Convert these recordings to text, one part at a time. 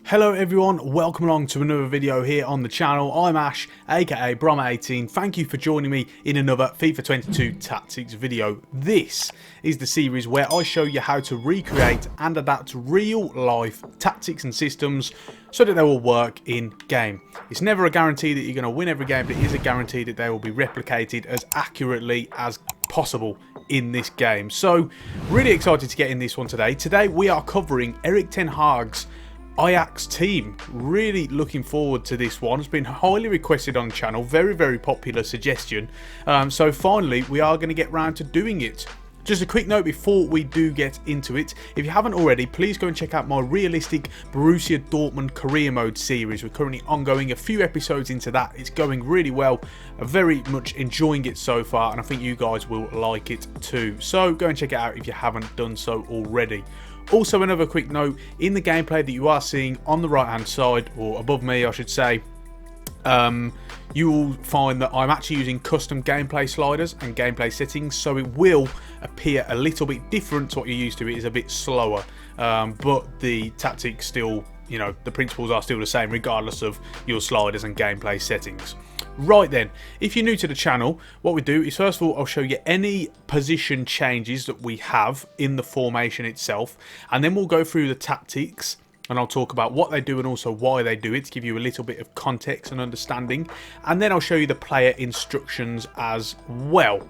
Hello everyone, welcome along to another video here on the channel. I'm Ash, aka Brommer18. Thank you for joining me in another FIFA 22 Tactics video. This is the series where I show you how to recreate and adapt real life tactics and systems so that they will work in game. It's never a guarantee that you're going to win every game, but it is a guarantee that they will be replicated as accurately as possible in this game. So really excited to get in this one today. Today we are covering Erik ten Hag's Ajax team. Really looking forward to this one. It's been highly requested on the channel, very popular suggestion. So finally we are going to get round to doing it. Just a quick note before we do get into it, if you haven't already, please go and check out my realistic Borussia Dortmund career mode series. We're currently ongoing, a few episodes into that. It's going really well. I'm very much enjoying it so far, and I think you guys will like it too. So go and check it out if you haven't done so already. Also, another quick note, in the gameplay that you are seeing on the right hand side, or above me I should say, you will find that I'm actually using custom gameplay sliders and gameplay settings, so it will appear a little bit different to what you're used to. It is a bit slower, but the tactics still, you know, the principles are still the same regardless of your sliders and gameplay settings. Right then, if you're new to the channel, what we do is first of all I'll show you any position changes that we have in the formation itself, and then we'll go through the tactics and I'll talk about what they do and also why they do it to give you a little bit of context and understanding, and then I'll show you the player instructions as well.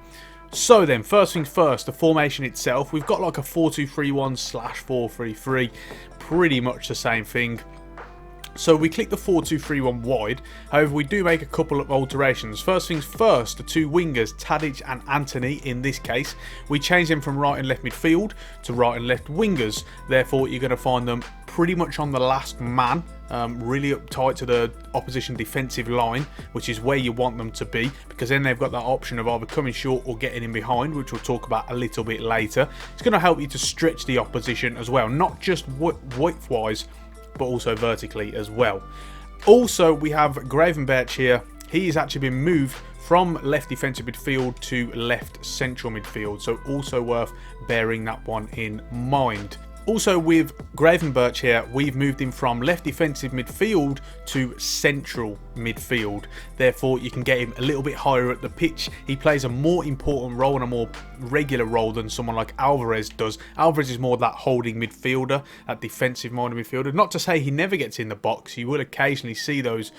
So then, first things first, the formation itself. We've got like a 4-2-3-1/4-3-3, pretty much the same thing. So we click the 4-2-3-1 wide, however we do make a couple of alterations. First things first, the two wingers, Tadic and Antony in this case, we change them from right and left midfield to right and left wingers. Therefore you're going to find them pretty much on the last man, really up tight to the opposition defensive line, which is where you want them to be, because then they've got that option of either coming short or getting in behind, which we'll talk about a little bit later. It's going to help you to stretch the opposition as well, not just width-wise, but also vertically as well. Also, we have Gravenberch here. He has actually been moved from left defensive midfield to left central midfield, so also worth bearing that one in mind. Also with Gravenberch here, we've moved him from left defensive midfield to central midfield. Therefore, you can get him a little bit higher at the pitch. He plays a more important role and a more regular role than someone like Alvarez does. Alvarez is more that holding midfielder, that defensive-minded midfielder. Not to say he never gets in the box. You will occasionally see those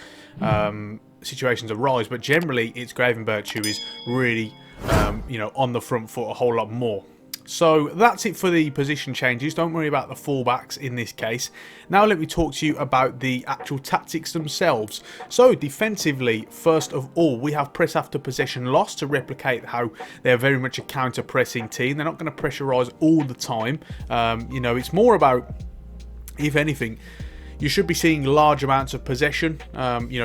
situations arise, but generally it's Gravenberch who is really, on the front foot a whole lot more. So that's it for the position changes. Don't worry about the fullbacks in this case. Now let me talk to you about the actual tactics themselves. So defensively, first of all, we have press after possession loss to replicate how they're very much a counter-pressing team. They're not going to pressurise all the time. It's more about, if anything, you should be seeing large amounts of possession,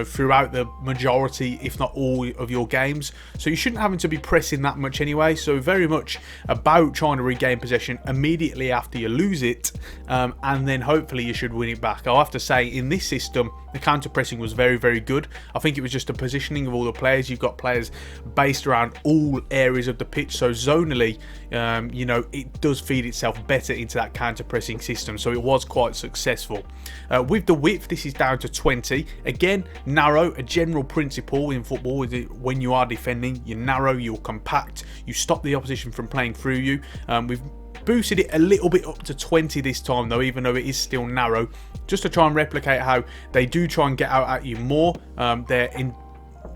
throughout the majority, if not all, of your games. So you shouldn't have to be pressing that much anyway. So very much about trying to regain possession immediately after you lose it, and then hopefully you should win it back. I'll have to say, in this system, the counter-pressing was very good. I think it was just the positioning of all the players. You've got players based around all areas of the pitch. So zonally, it does feed itself better into that counter-pressing system. So it was quite successful. With the width, this is down to 20. Again, narrow, a general principle in football is that when you are defending, you're narrow, you're compact, you stop the opposition from playing through you. We've boosted it a little bit up to 20 this time though, even though it is still narrow, just to try and replicate how they do try and get out at you more. They're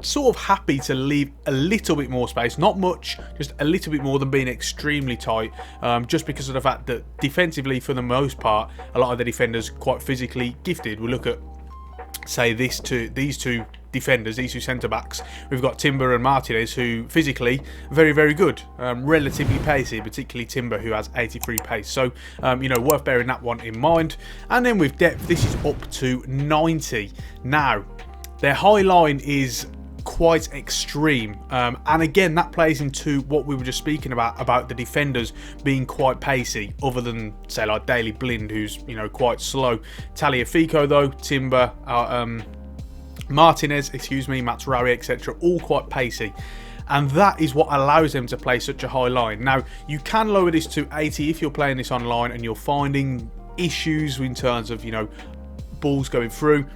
sort of happy to leave a little bit more space, not much, just a little bit more than being extremely tight, just because of the fact that defensively, for the most part, a lot of the defenders quite physically gifted. We look at, say, these two defenders, these two centre-backs. We've got Timber and Martinez, who physically very good, relatively pacey, particularly Timber, who has 83 pace. So worth bearing that one in mind. And then with depth, this is up to 90. Now their high line is quite extreme, and again that plays into what we were just speaking about the defenders being quite pacey, other than say like Daley Blind, who's quite slow. Tagliafico though, Timber, Martinez, Matsurawi, etc., all quite pacey, and that is what allows them to play such a high line. Now you can lower this to 80 if you're playing this online and you're finding issues in terms of balls going through.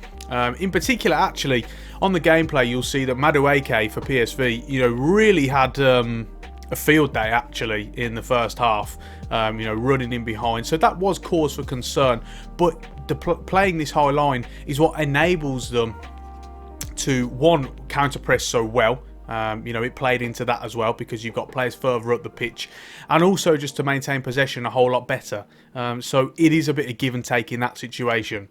In particular, actually, on the gameplay, you'll see that Madueke for PSV, really had a field day actually in the first half, running in behind. So that was cause for concern. But playing this high line is what enables them to, one, counter press so well. It played into that as well because you've got players further up the pitch, and also just to maintain possession a whole lot better. So it is a bit of give and take in that situation.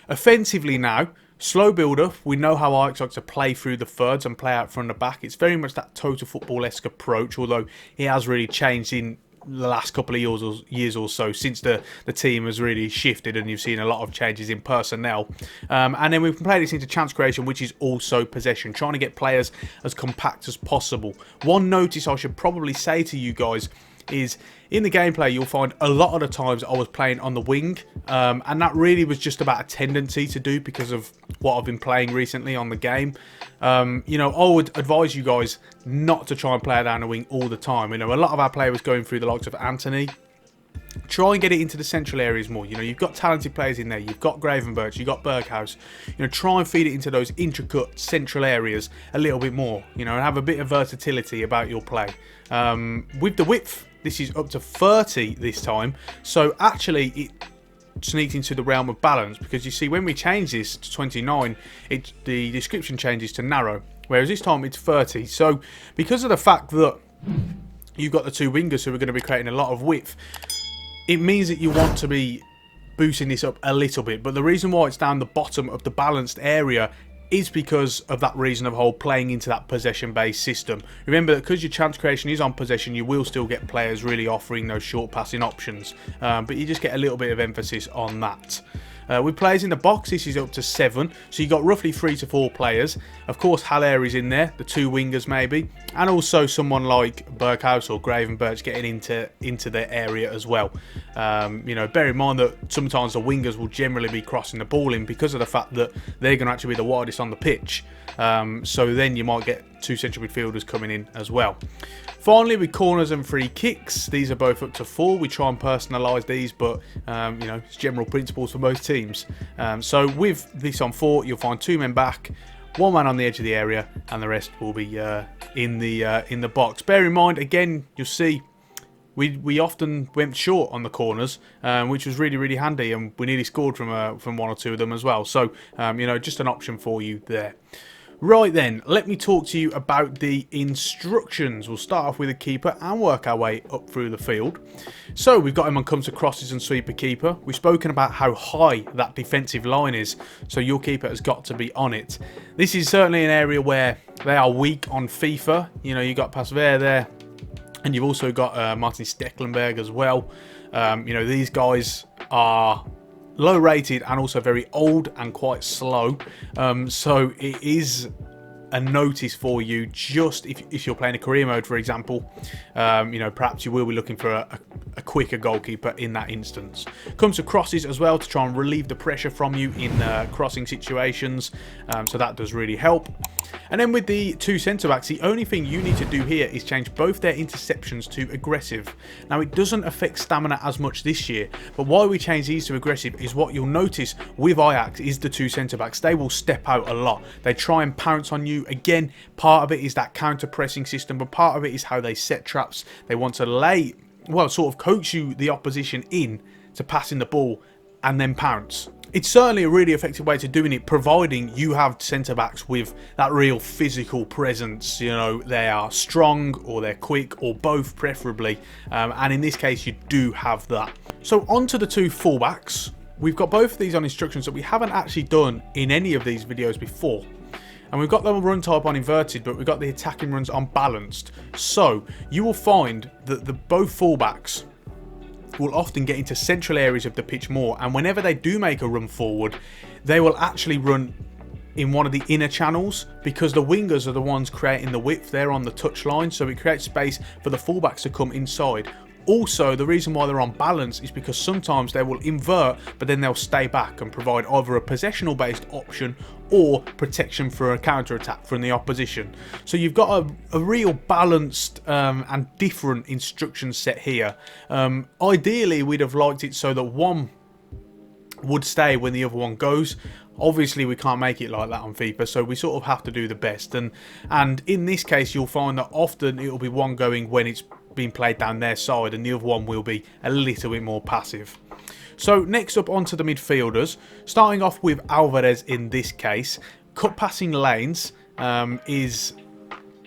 Offensively now, slow build-up. We know how Ajax like to play through the thirds and play out from the back. It's very much that total football-esque approach, although it has really changed in the last couple of years or so since the team has really shifted, and you've seen a lot of changes in personnel. And then we can play this into chance creation, which is also possession, trying to get players as compact as possible. One notice I should probably say to you guys is in the gameplay you'll find a lot of the times I was playing on the wing, and that really was just about a tendency to do because of what I've been playing recently on the game. I would advise you guys not to try and play down the wing all the time. A lot of our play was going through the likes of Anthony. Try and get it into the central areas more. You've got talented players in there. You've got Gravenberch, you've got Berghaus. Try and feed it into those intricate central areas a little bit more. And have a bit of versatility about your play. With the width, this is up to 30 this time. So actually, it sneaked into the realm of balance, because you see when we change this to 29, the description changes to narrow, whereas this time it's 30. So because of the fact that you've got the two wingers who are going to be creating a lot of width, it means that you want to be boosting this up a little bit. But the reason why it's down the bottom of the balanced area is because of that reason of whole playing into that possession-based system. Remember that because your chance creation is on possession, you will still get players really offering those short passing options, but you just get a little bit of emphasis on that. With players in the box, this is up to 7, so you've got roughly 3 to 4 players. Of course, Haller is in there, the 2 wingers maybe, and also someone like Berghaus or Gravenberch getting into their area as well. Bear in mind that sometimes the wingers will generally be crossing the ball in because of the fact that they're going to actually be the widest on the pitch. So then you might get 2 central midfielders coming in as well. Finally, with corners and free kicks, these are both up to 4. We try and personalise these, but it's general principles for most teams. So with this on 4, you'll find 2 men back, 1 man on the edge of the area, and the rest will be in the box. Bear in mind, again, you'll see we often went short on the corners, which was really, really handy, and we nearly scored from 1 or 2 of them as well. So just an option for you there. Right then, let me talk to you about the instructions. We'll start off with the keeper and work our way up through the field. So we've got him on come to crosses and sweeper keeper. We've spoken about how high that defensive line is, so your keeper has got to be on it. This is certainly an area where they are weak on FIFA. You've got Pasver there, and you've also got Martin Stecklenberg as well. These guys are low rated and also very old and quite slow, so it is a notice for you. Just if you're playing a career mode, for example, perhaps you will be looking for a quicker goalkeeper in that instance. Comes to crosses as well to try and relieve the pressure from you in crossing situations, so that does really help. And then with the 2 centre-backs, the only thing you need to do here is change both their interceptions to aggressive. Now, it doesn't affect stamina as much this year, but why we change these to aggressive is what you'll notice with Ajax is the 2 centre-backs. They will step out a lot. They try and pounce on you. Again, part of it is that counter-pressing system, but part of it is how they set traps. They want to sort of coach you, the opposition, in to passing the ball and then pounce. It's certainly a really effective way to doing it, providing you have centre-backs with that real physical presence. They are strong or they're quick or both preferably, and in this case you do have that. So on to the 2 fullbacks. We've got both of these on instructions that we haven't actually done in any of these videos before. And we've got the run type on inverted, but we've got the attacking runs on balanced. So you will find that both fullbacks will often get into central areas of the pitch more, and whenever they do make a run forward, they will actually run in one of the inner channels, because the wingers are the ones creating the width. They're on the touchline, so it creates space for the fullbacks to come inside. Also, the reason why they're on balance is because sometimes they will invert, but then they'll stay back and provide either a possessional based option or protection for a counter attack from the opposition. So you've got a real balanced and different instruction set here. Ideally, we'd have liked it so that one would stay when the other one goes. Obviously we can't make it like that on FIFA, so we sort of have to do the best, and in this case you'll find that often it'll be one going when it's being played down their side, and the other one will be a little bit more passive. So next up onto the midfielders, starting off with Alvarez in this case. Cut passing lanes is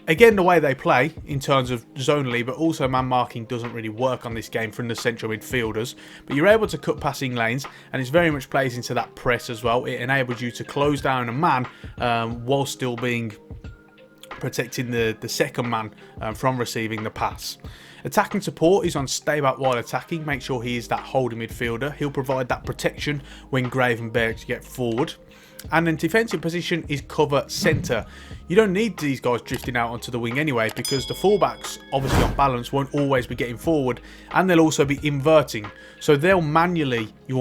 again the way they play in terms of zonally, but also man marking doesn't really work on this game from the central midfielders. But you're able to cut passing lanes, and it's very much plays into that press as well. It enables you to close down a man while still being protecting the second man from receiving the pass. Attacking support is on stay back while attacking. Make sure he is that holding midfielder. He'll provide that protection when Gravenberch get forward. And then defensive position is cover centre. You don't need these guys drifting out onto the wing anyway, because the fullbacks, obviously on balance, won't always be getting forward, and they'll also be inverting. So you will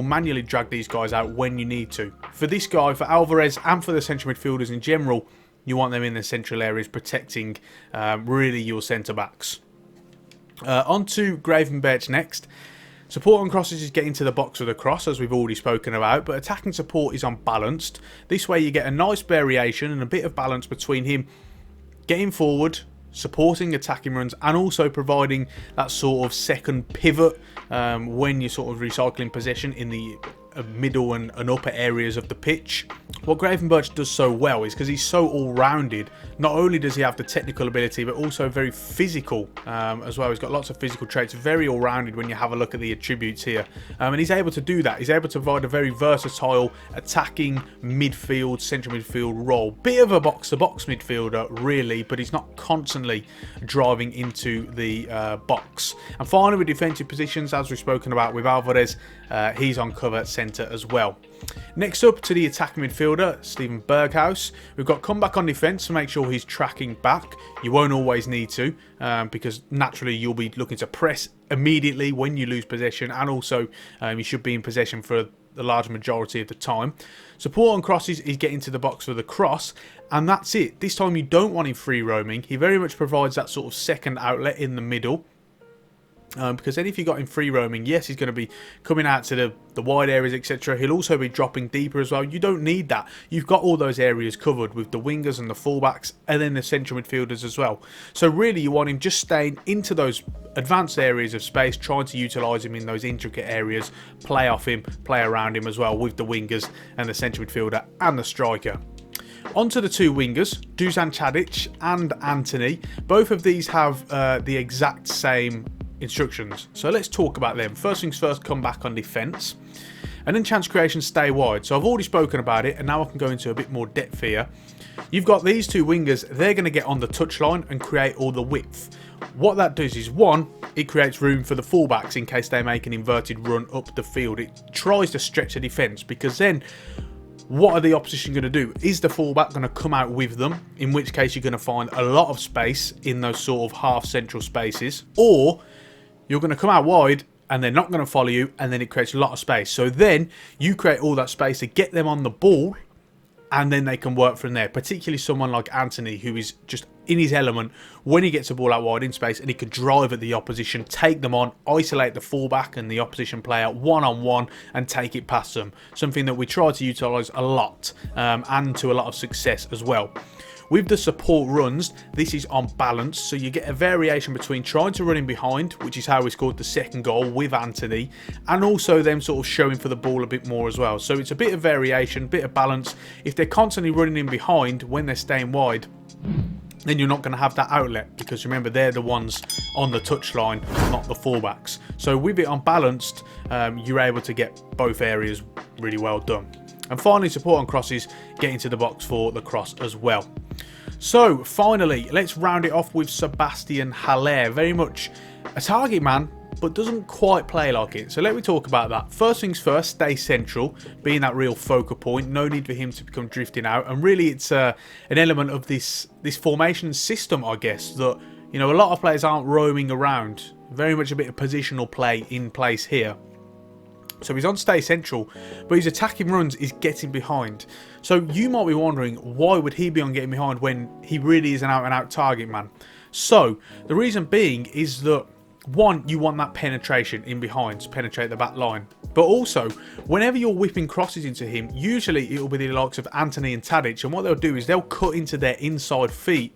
manually drag these guys out when you need to. For this guy, for Alvarez, and for the central midfielders in general, you want them in the central areas protecting really your centre backs. On to Gravenberch next. Support on crosses is getting to the box with a cross, as we've already spoken about, but attacking support is unbalanced. This way you get a nice variation and a bit of balance between him getting forward, supporting attacking runs, and also providing that sort of second pivot when you're sort of recycling possession in the middle and upper areas of the pitch. What Gravenberch does so well is because he's so all-rounded, not only does he have the technical ability, but also very physical as well. He's got lots of physical traits, very all-rounded when you have a look at the attributes here. And he's able to do that. He's able to provide a very versatile attacking midfield, central midfield role. Bit of a box-to-box midfielder, really, but he's not constantly driving into the box. And finally, with defensive positions, as we've spoken about with Alvarez, he's on cover centre as well. Next up to the attacking midfielder, Steven Berghaus. We've got comeback on defence to make sure he's tracking back. You won't always need to because naturally you'll be looking to press immediately when you lose possession, and also you should be in possession for the large majority of the time. Support on crosses is getting to the box for the cross, and that's it. This time you don't want him free roaming. He very much provides that sort of second outlet in the middle. Because then if you got him free roaming, yes, he's going to be coming out to the wide areas, etc. He'll also be dropping deeper as well. You don't need that. You've got all those areas covered with the wingers and the fullbacks, and then the central midfielders as well. So really you want him just staying into those advanced areas of space, trying to utilise him in those intricate areas, play off him, play around him as well with the wingers and the central midfielder and the striker. On to the two wingers, Dusan Tadic and Antony. Both of these have the exact same instructions, so let's talk about them. First things first, come back on defence, and then chance creation, stay wide. So I've already spoken about it, and now I can go into a bit more depth here. You've got these two wingers, they're going to get on the touchline and create all the width. What that does is, one, it creates room for the fullbacks in case they make an inverted run up the field. It tries to stretch the defence, because then what are the opposition going to do? Is the fullback going to come out with them? In which case you're going to find a lot of space in those sort of half central spaces, or you're going to come out wide and they're not going to follow you, and then it creates a lot of space. So then you create all that space to get them on the ball, and then they can work from there. Particularly someone like Antony, who is just in his element when he gets the ball out wide in space, and he could drive at the opposition, take them on, isolate the fullback and the opposition player one-on-one and take it past them. Something that we try to utilise a lot and to a lot of success as well. With the support runs, this is on balance, so you get a variation between trying to run in behind, which is how we scored the second goal with Antony, and also them sort of showing for the ball a bit more as well. So it's a bit of variation, bit of balance. If they're constantly running in behind when they're staying wide, then you're not going to have that outlet, because remember, they're the ones on the touchline, not the fullbacks. So with it unbalanced, you're able to get both areas really well done. And finally, support on crosses, getting to the box for the cross as well. So finally, let's round it off with Sebastian Haller. Very much a target man, but doesn't quite play like it. So let me talk about that. First things first, stay central, being that real focal point. No need for him to become drifting out. And really, it's an element of this formation system, I guess, that, you know, a lot of players aren't roaming around. Very much a bit of positional play in place here. So he's on stay central, but his attacking runs is getting behind. So you might be wondering, why would he be on getting behind when he really is an out-and-out target man? So the reason being is that one, you want that penetration in behind to penetrate the back line. But also, whenever you're whipping crosses into him, usually it will be the likes of Antony and Tadic, and what they'll do is they'll cut into their inside feet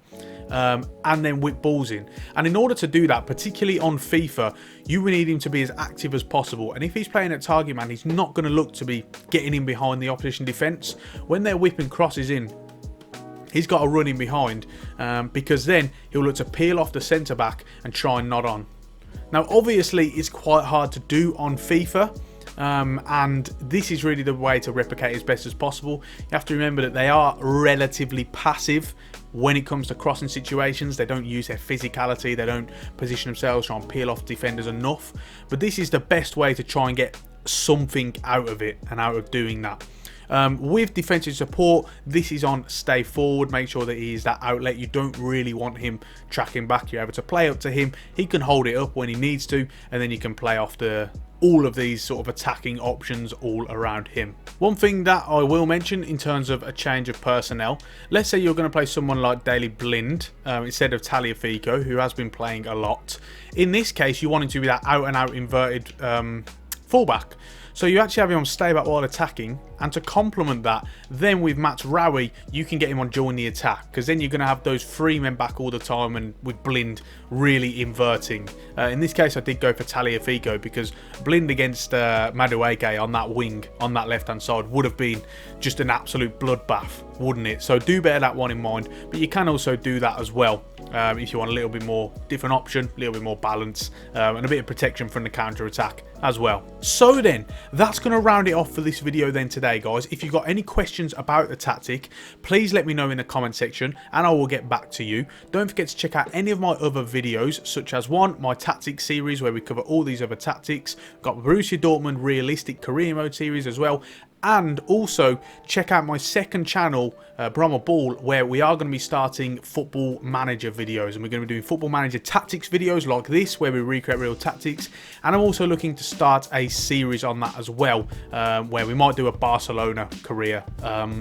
and then whip balls in. And in order to do that, particularly on FIFA, you will need him to be as active as possible. And if he's playing at target man, he's not going to look to be getting in behind the opposition defence. When they're whipping crosses in, he's got to run in behind because then he'll look to peel off the centre back and try and nod on. Now, obviously, it's quite hard to do on FIFA. And this is really the way to replicate as best as possible. You have to remember that they are relatively passive when it comes to crossing situations. They don't use their physicality, they don't position themselves, try and peel off defenders enough. But this is the best way to try and get something out of it and out of doing that. With defensive support, this is on stay forward, make sure that he is that outlet. You don't really want him tracking back. You're able to play up to him, he can hold it up when he needs to, and then you can play off all of these sort of attacking options all around him. One thing that I will mention in terms of a change of personnel, let's say you're going to play someone like Daley Blind instead of Tagliafico, who has been playing a lot. In this case, you want him to be that out and out inverted fullback. So you actually have him on stay back while attacking, and to complement that, then with Matt Rowie, you can get him on join the attack, because then you're going to have those 3 men back all the time, and with Blind really inverting. In this case, I did go for Tagliafico, because Blind against Madueke on that wing, on that left-hand side, would have been just an absolute bloodbath, wouldn't it? So do bear that one in mind, but you can also do that as well. If you want a little bit more different option, a little bit more balance, and a bit of protection from the counter-attack as well. So then, that's going to round it off for this video then today, guys. If you've got any questions about the tactic, please let me know in the comment section and I will get back to you. Don't forget to check out any of my other videos, such as my tactics series where we cover all these other tactics. Got Borussia Dortmund realistic career mode series as well. And also check out my second channel, Brommer Ball, where we are going to be starting Football Manager videos, and we're going to be doing Football Manager tactics videos like this, where we recreate real tactics. And I'm also looking to start a series on that as well, where we might do a Barcelona career.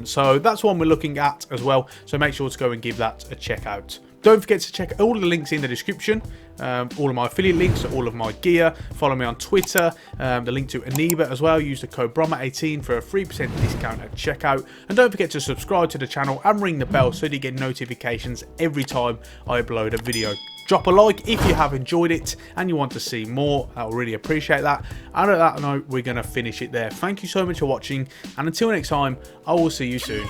So that's one we're looking at as well. So make sure to go and give that a check out. Don't forget to check all the links in the description, all of my affiliate links, all of my gear. Follow me on Twitter, the link to Aniba as well. Use the code Brommer18 for a 3% discount at checkout. And don't forget to subscribe to the channel and ring the bell so that you get notifications every time I upload a video. Drop a like if you have enjoyed it and you want to see more. I'll really appreciate that. And at that note, we're going to finish it there. Thank you so much for watching, and until next time, I will see you soon.